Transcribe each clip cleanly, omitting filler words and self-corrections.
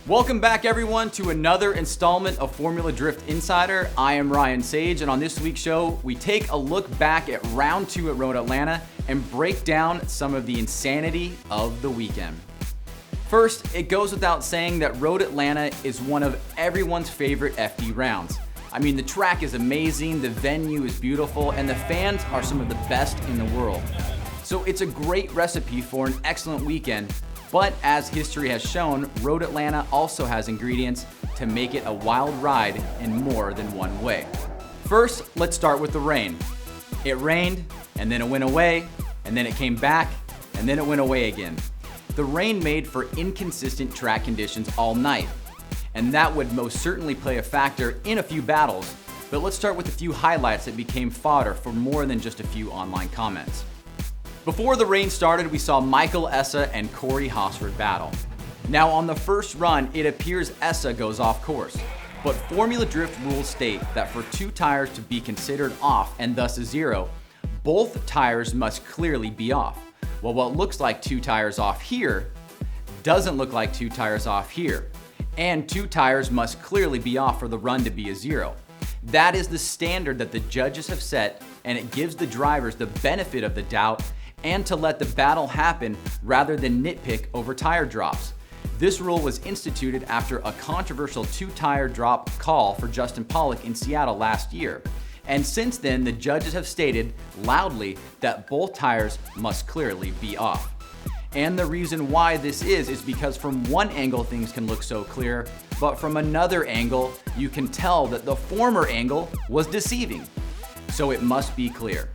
Welcome back, everyone, to another installment of Formula Drift Insider. I am Ryan Sage, and on this week's show, we take a look back at round 2 at Road Atlanta and break down some of the insanity of the weekend. First, it goes without saying that Road Atlanta is one of everyone's favorite FD rounds. I mean, the track is amazing, the venue is beautiful, and the fans are some of the best in the world. So it's a great recipe for an excellent weekend. But as history has shown, Road Atlanta also has ingredients to make it a wild ride in more than one way. First, let's start with the rain. It rained, and then it went away, and then it came back, and then it went away again. The rain made for inconsistent track conditions all night, and that would most certainly play a factor in a few battles. But let's start with a few highlights that became fodder for more than just a few online comments. Before the rain started, we saw Michael Essa and Corey Hosford battle. Now on the first run, it appears Essa goes off course, but Formula Drift rules state that for 2 tires to be considered off and thus a zero, both tires must clearly be off. Well, what looks like 2 tires off here doesn't look like 2 tires off here, and 2 tires must clearly be off for the run to be a zero. That is the standard that the judges have set, and it gives the drivers the benefit of the doubt and to let the battle happen rather than nitpick over tire drops. This rule was instituted after a controversial 2-tire drop call for Justin Pollock in Seattle last year. And since then, the judges have stated loudly that both tires must clearly be off. And the reason why this is because from one angle things can look so clear, but from another angle you can tell that the former angle was deceiving. So it must be clear.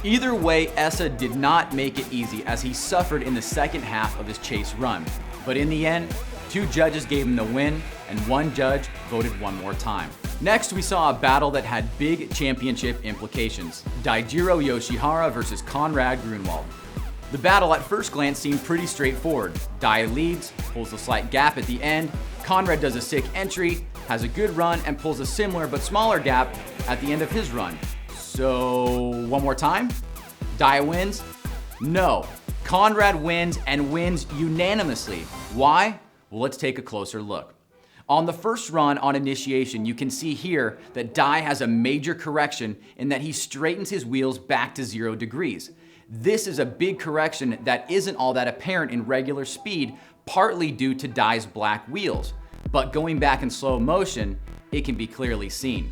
Either way, Essa did not make it easy as he suffered in the second half of his chase run. But in the end, 2 judges gave him the win and 1 judge voted one more time. Next, we saw a battle that had big championship implications. Daijiro Yoshihara versus Conrad Grunwald. The battle at first glance seemed pretty straightforward. Dai leads, pulls a slight gap at the end. Conrad does a sick entry, has a good run, and pulls a similar but smaller gap at the end of his run. So, one more time? Dai wins? No. Conrad wins and wins unanimously. Why? Well, let's take a closer look. On the first run on initiation, you can see here that Dai has a major correction in that he straightens his wheels back to 0 degrees. This is a big correction that isn't all that apparent in regular speed, partly due to Dai's black wheels. But going back in slow motion, it can be clearly seen.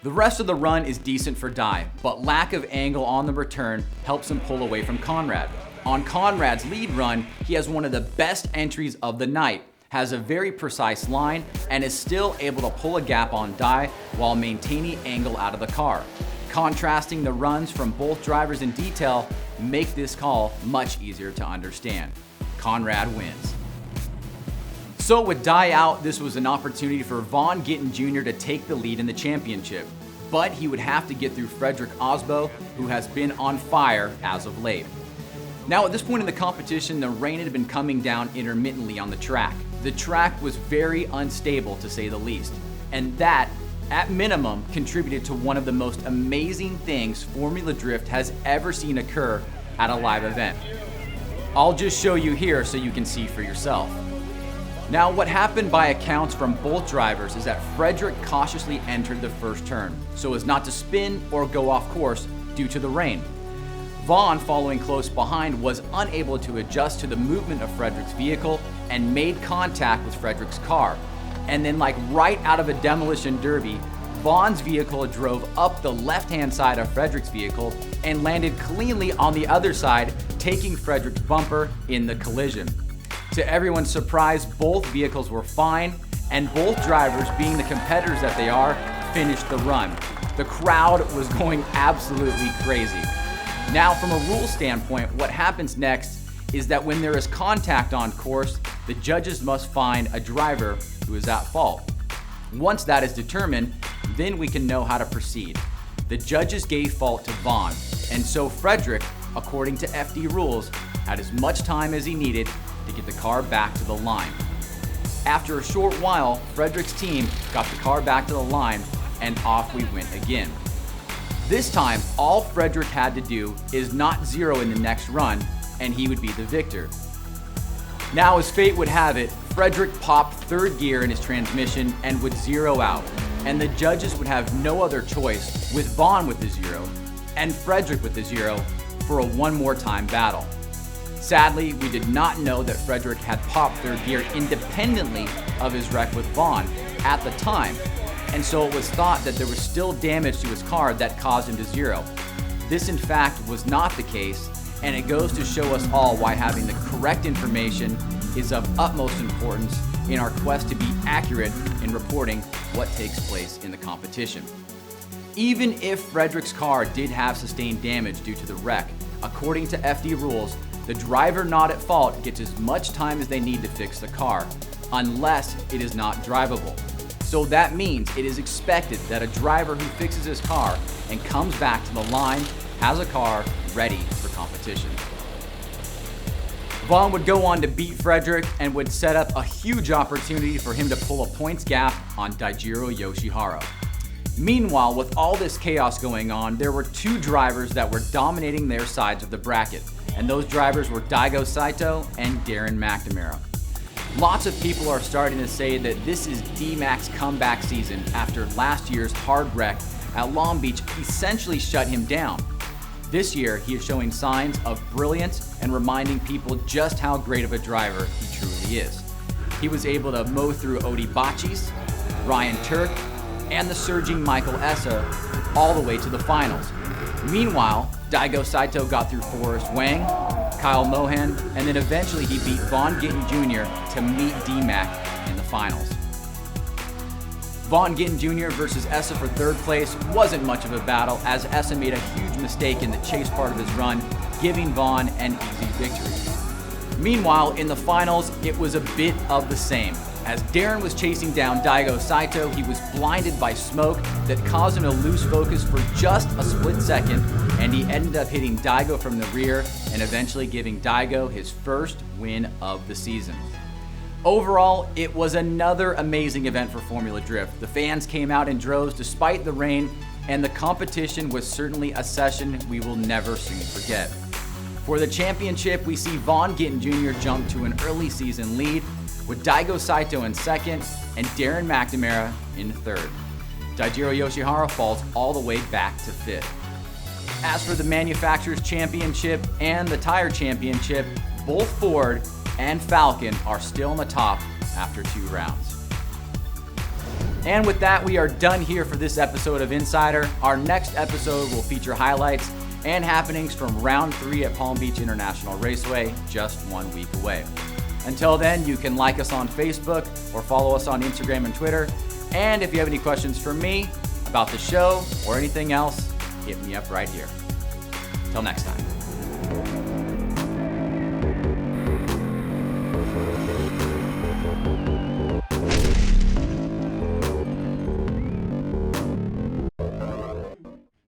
The rest of the run is decent for Dai, but lack of angle on the return helps him pull away from Conrad. On Conrad's lead run, he has one of the best entries of the night, has a very precise line, and is still able to pull a gap on Dai while maintaining angle out of the car. Contrasting the runs from both drivers in detail make this call much easier to understand. Conrad wins. So with Dai out, this was an opportunity for Vaughn Gittin Jr. to take the lead in the championship. But he would have to get through Frederick Osbo, who has been on fire as of late. Now at this point in the competition, the rain had been coming down intermittently on the track. The track was very unstable to say the least. And that, at minimum, contributed to one of the most amazing things Formula Drift has ever seen occur at a live event. I'll just show you here so you can see for yourself. Now, what happened by accounts from both drivers is that Frederick cautiously entered the first turn so as not to spin or go off course due to the rain. Vaughn, following close behind, was unable to adjust to the movement of Frederick's vehicle and made contact with Frederick's car. And then, like right out of a demolition derby, Vaughn's vehicle drove up the left-hand side of Frederick's vehicle and landed cleanly on the other side, taking Frederick's bumper in the collision. To everyone's surprise, both vehicles were fine, and both drivers, being the competitors that they are, finished the run. The crowd was going absolutely crazy. Now, from a rule standpoint, what happens next is that when there is contact on course, the judges must find a driver who is at fault. Once that is determined, then we can know how to proceed. The judges gave fault to Vaughn, and so Frederick, according to FD rules, had as much time as he needed to get the car back to the line. After a short while, Frederick's team got the car back to the line, and off we went again. This time, all Frederick had to do is not zero in the next run, and he would be the victor. Now, as fate would have it, Frederick popped third gear in his transmission and would zero out, and the judges would have no other choice, with Vaughn with the zero and Frederick with the zero, for a one more time battle. Sadly, we did not know that Frederick had popped third gear independently of his wreck with Vaughn at the time, and so it was thought that there was still damage to his car that caused him to zero. This in fact was not the case, and it goes to show us all why having the correct information is of utmost importance in our quest to be accurate in reporting what takes place in the competition. Even if Frederick's car did have sustained damage due to the wreck, according to FD rules, the driver not at fault gets as much time as they need to fix the car, unless it is not drivable. So that means it is expected that a driver who fixes his car and comes back to the line has a car ready for competition. Vaughn would go on to beat Frederick and would set up a huge opportunity for him to pull a points gap on Daijiro Yoshihara. Meanwhile, with all this chaos going on, there were two drivers that were dominating their sides of the bracket, and those drivers were Daigo Saito and Darren McNamara. Lots of people are starting to say that this is D-Mac's comeback season after last year's hard wreck at Long Beach essentially shut him down. This year, he is showing signs of brilliance and reminding people just how great of a driver he truly is. He was able to mow through Odi Bachis, Ryan Turk, and the surging Michael Essa all the way to the finals. Meanwhile, Daigo Saito got through Forrest Wang, Kyle Mohan, and then eventually he beat Vaughn Gittin Jr. to meet D-Mac in the finals. Vaughn Gittin Jr. versus Essa for third place wasn't much of a battle, as Essa made a huge mistake in the chase part of his run, giving Vaughn an easy victory. Meanwhile, in the finals, it was a bit of the same. As Darren was chasing down Daigo Saito, he was blinded by smoke that caused him to lose focus for just a split second, and he ended up hitting Daigo from the rear and eventually giving Daigo his first win of the season. Overall, it was another amazing event for Formula Drift. The fans came out in droves despite the rain, and the competition was certainly a session we will never soon forget. For the championship, we see Vaughn Gittin Jr. jump to an early season lead, with Daigo Saito in second and Darren McNamara in third. Daijiro Yoshihara falls all the way back to fifth. As for the Manufacturers Championship and the Tire Championship, both Ford and Falcon are still on the top after 2 rounds. And with that, we are done here for this episode of Insider. Our next episode will feature highlights and happenings from round 3 at Palm Beach International Raceway, just 1 week away. Until then, you can like us on Facebook or follow us on Instagram and Twitter. And if you have any questions for me about the show or anything else, hit me up right here. Till next time.